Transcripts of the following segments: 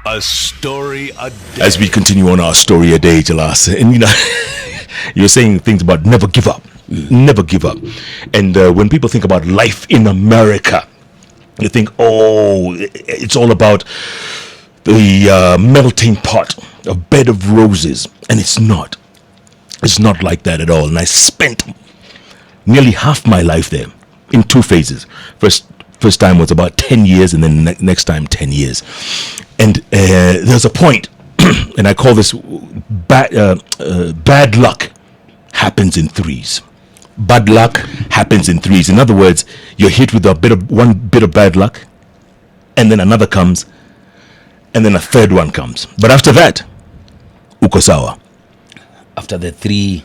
A story a day. As we continue on our story a day, Jalas, and you're saying things about never give up, never give up. And when people think about life in America, you think, oh, it's all about the melting pot, a bed of roses, and it's not. It's not like that at all. And I spent nearly half my life there in two phases. First time was about 10 years, and then next time 10 years. And there's a point, and I call this bad luck happens in threes. Bad luck happens in threes. In other words, you're hit with one bit of bad luck, and then another comes, and then a third one comes. But after that, uko sawa. After the three,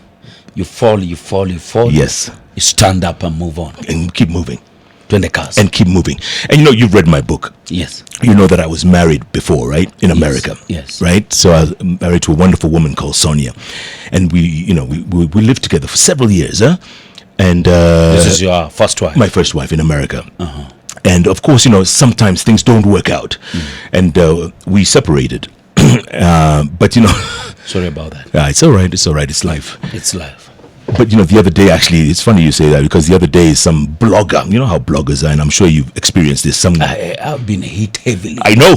you fall. Yes. You stand up and move on. And keep moving. To the cars. And keep moving. And you've read my book. Yes. You know that I was married before, right? In America. Yes. Right? So I was married to a wonderful woman called Sonia. And we lived together for several years, huh? And this is your first wife? My first wife in America. Uh-huh. And of course, sometimes things don't work out. And we separated. But sorry about that. It's all right. It's life. It's life. But the other day, actually, it's funny you say that, because the other day some blogger, you know how bloggers are, and I'm sure you've experienced this. I've been hit heavily. I know.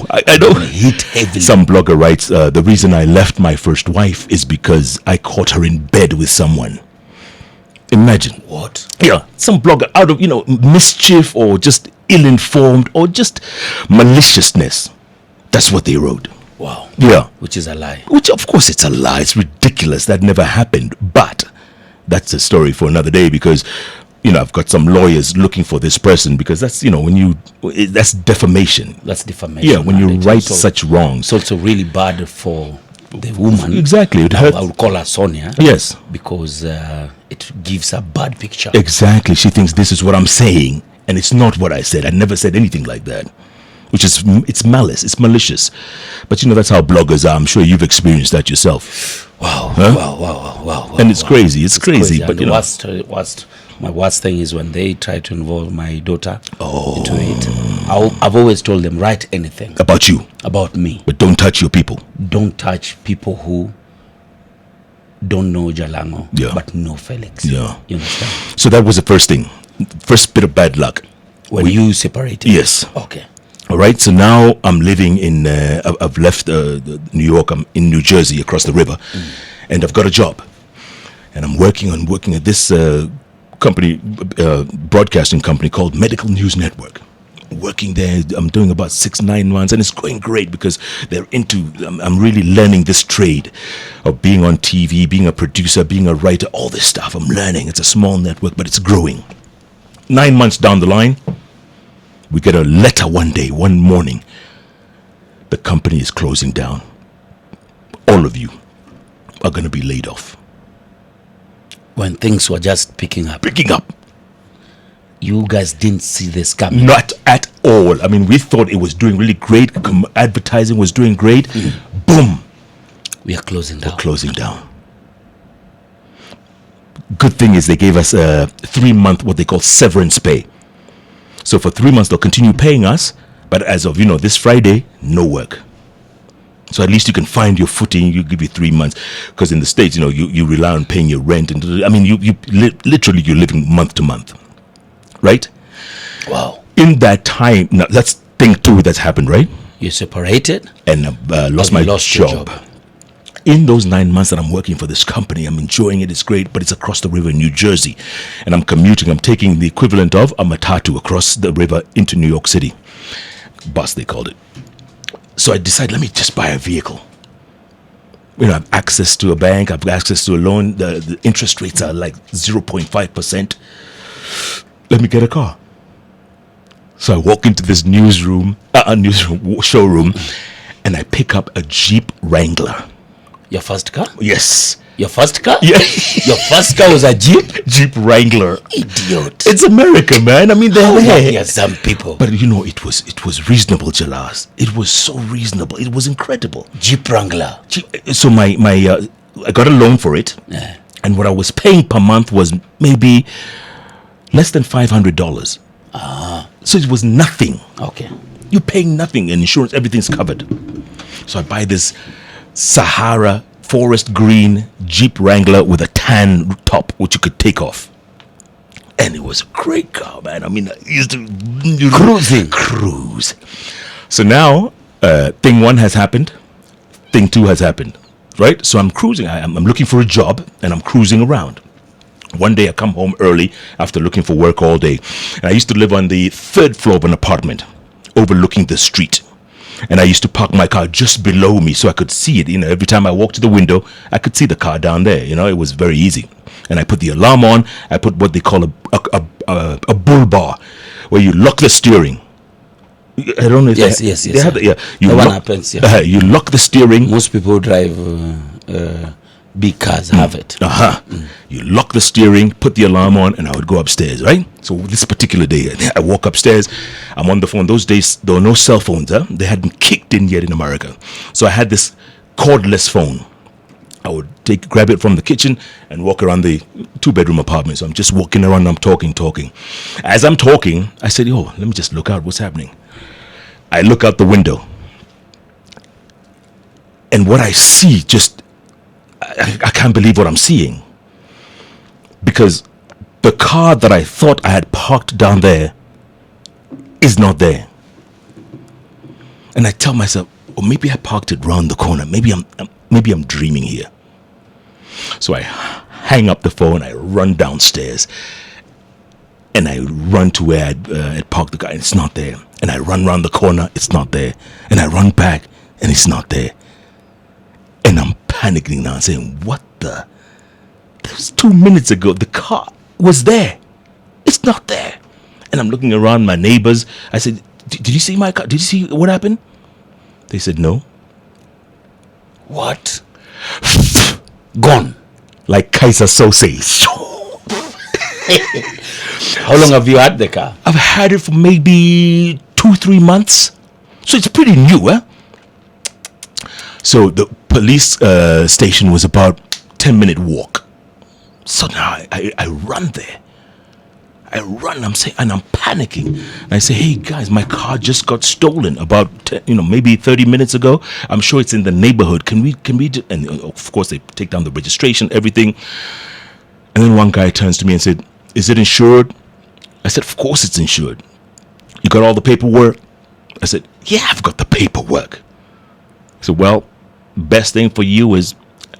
Hit heavily. Some blogger writes, the reason I left my first wife is because I caught her in bed with someone. Imagine. What? Yeah, some blogger out of, mischief or just ill-informed or just maliciousness. That's what they wrote. Wow. Yeah. Which is a lie. Which, of course, it's a lie. It's ridiculous. That never happened. But that's a story for another day, because I've got some lawyers looking for this person, because that's that's defamation. That's defamation. Yeah, when you write such wrongs. It's also really bad for the woman. Exactly. It hurts. I would call her Sonia. Yes. Because it gives a bad picture. Exactly. She thinks this is what I'm saying, and it's not what I said. I never said anything like that. It's malice. It's malicious. But that's how bloggers are. I'm sure you've experienced that yourself. Wow. Huh? Wow. And it's crazy. It's crazy. But my worst thing is when they try to involve my daughter into it. I've always told them, write anything about you, about me, but don't touch your people. Don't touch people who don't know Jalango, but know Felix. Yeah. You understand? So that was the first thing. First bit of bad luck. When you separated? Yes. Okay. All right. So now I'm living in, I've left New York. I'm in New Jersey, across the river, and I've got a job. And I'm working at this company, broadcasting company called Medical News Network. Working there, I'm doing about 6-9 months, and it's going great because I'm really learning this trade of being on TV, being a producer, being a writer, all this stuff. I'm learning. It's a small network, but it's growing. 9 months down the line, we get a letter one morning. The company is closing down. All of you are going to be laid off. When things were just picking up. You guys didn't see this coming? Not at all. I mean, we thought it was doing really great. Advertising was doing great. Boom. We are closing down. We're closing down. Good thing is they gave us a 3-month, what they call severance pay. So for 3 months, they'll continue paying us. But as of, this Friday, no work. So at least you can find your footing. You give you 3 months, because in the States, you rely on paying your rent, and literally you're living month to month, right? Wow. In that time, now let's think too that's happened, right? You separated and lost my job. In those 9 months that I'm working for this company, I'm enjoying it. It's great, but it's across the river in New Jersey, and I'm commuting. I'm taking the equivalent of a matatu across the river into New York City. Bus, they called it. So I decided, let me just buy a vehicle. I have access to a bank. I have access to a loan. The interest rates are like 0.5%. Let me get a car. So I walk into this showroom, and I pick up a Jeep Wrangler. Your first car? Yes. Your first car? Yeah. Your first car was a Jeep? Jeep Wrangler. Idiot. It's America, man. I mean, they're some people. But it was reasonable, Jalas. It was so reasonable. It was incredible. Jeep Wrangler. So I got a loan for it, and what I was paying per month was maybe less than $500. So it was nothing. Okay. You're paying nothing, and insurance, everything's covered. So I buy this Sahara forest green Jeep Wrangler with a tan top, which you could take off. And it was a great car, man. I mean, I used to cruise. So now, thing one has happened. Thing two has happened, right? So I'm cruising. I'm looking for a job, and I'm cruising around. One day I come home early after looking for work all day. And I used to live on the third floor of an apartment overlooking the street. And I used to park my car just below me so I could see it. You know, every time I walked to the window, I could see the car down there. You know, it was very easy. And I put the alarm on. I put what they call a bull bar, where you lock the steering. I don't know if Yes. they have the, yeah. You The one lock, happens, yeah. you lock the steering. Most people who drive big cars have it. You lock the steering, put the alarm on, and I would go upstairs, right? So this particular day, I walk upstairs. I'm on the phone. Those days, there were no cell phones. They hadn't kicked in yet in America. So I had this cordless phone. I would grab it from the kitchen and walk around the 2-bedroom apartment. So I'm just walking around, I'm talking. As I'm talking, I said, yo, let me just look out. What's happening? I look out the window. And what I see, I can't believe what I'm seeing. Because the car that I thought I had parked down there is not there. And I tell myself, oh, maybe I parked it round the corner. Maybe I'm dreaming here. So I hang up the phone, I run downstairs, and I run to where I'd parked the car, and it's not there. And I run round the corner, it's not there. And I run back, and it's not there. And I'm panicking now, saying, what the? That was 2 minutes ago. The car was there. It's not there. And I'm looking around my neighbors. I said, did you see my car? Did you see what happened? They said, no. What? Gone. Like Kaiser Sose. How long have you had the car? I've had it for maybe 2-3 months. So it's pretty new, eh? So the police station was about 10-minute walk. So now I run there. I'm saying, and I'm panicking. And I say, hey guys, my car just got stolen about maybe 30 minutes ago. I'm sure it's in the neighborhood. Can we and of course they take down the registration, everything. And then one guy turns to me and said, is it insured? I said, of course it's insured. You got all the paperwork? I said, yeah, I've got the paperwork. He said, well, best thing for you is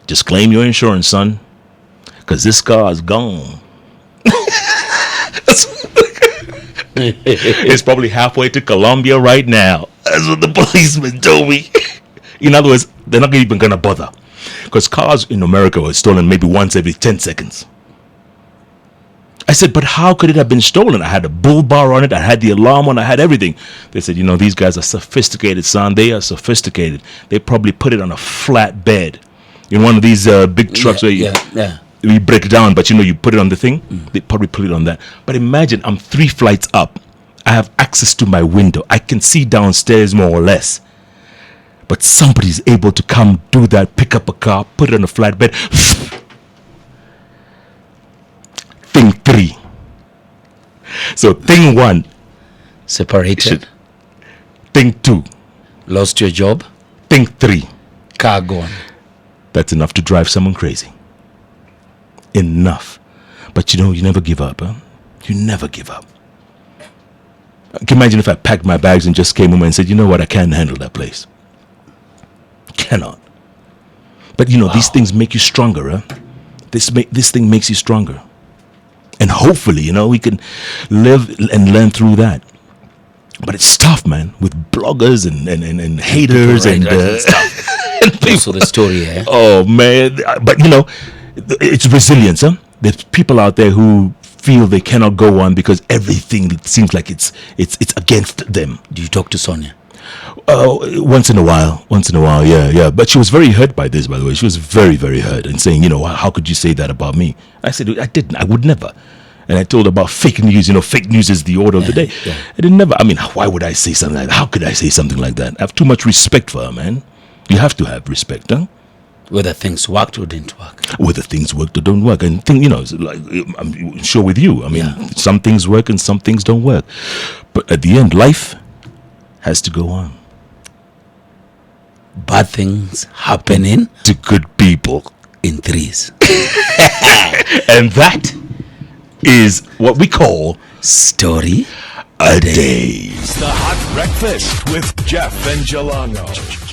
just claim your insurance, son, because this car is gone. It's probably halfway to Colombia right now. That's what the policeman told me. In other words, they're not even going to bother, because cars in America were stolen maybe once every 10 seconds. I said, but how could it have been stolen? I had a bull bar on it. I had the alarm on. I had everything. They said, these guys are sophisticated, son. They are sophisticated. They probably put it on a flat bed in one of these big trucks where you break it down, but you put it on the thing. They probably put it on that. But imagine I'm 3 flights up. I have access to my window. I can see downstairs more or less. But somebody's able to come do that, pick up a car, put it on a flatbed. Thing 3. So thing 1, Separated. Thing 2, Lost your job. thing 3. Car gone. That's enough to drive someone crazy. Enough. But you never give up, huh? You never give up. Can you imagine if I packed my bags and just came home and said, you know what, I can't handle that place. Cannot. But these things make you stronger, huh? This thing makes you stronger. And hopefully, we can live and learn through that. But it's tough, man, with bloggers and haters and stuff. Also the story, eh? Oh man, but it's resilience, huh? There's people out there who feel they cannot go on because everything seems like it's against them. Do you talk to Sonia? Once in a while, yeah. But she was very hurt by this, by the way. She was very, very hurt and saying, how could you say that about me? I said, I didn't. I would never. And I told her about fake news. Fake news is the order of the day. Yeah. I didn't never. I mean, why would I say something like that? How could I say something like that? I have too much respect for her, man. You have to have respect, huh? Whether things worked or didn't work. Whether things worked or don't work. And it's like, I'm sure with you. I mean, some things work and some things don't work. But at the end, life has to go on. Bad bad things happening to good people. in threes. And that is what we call Story a day. The Hot Breakfast with Jeff and Jalango.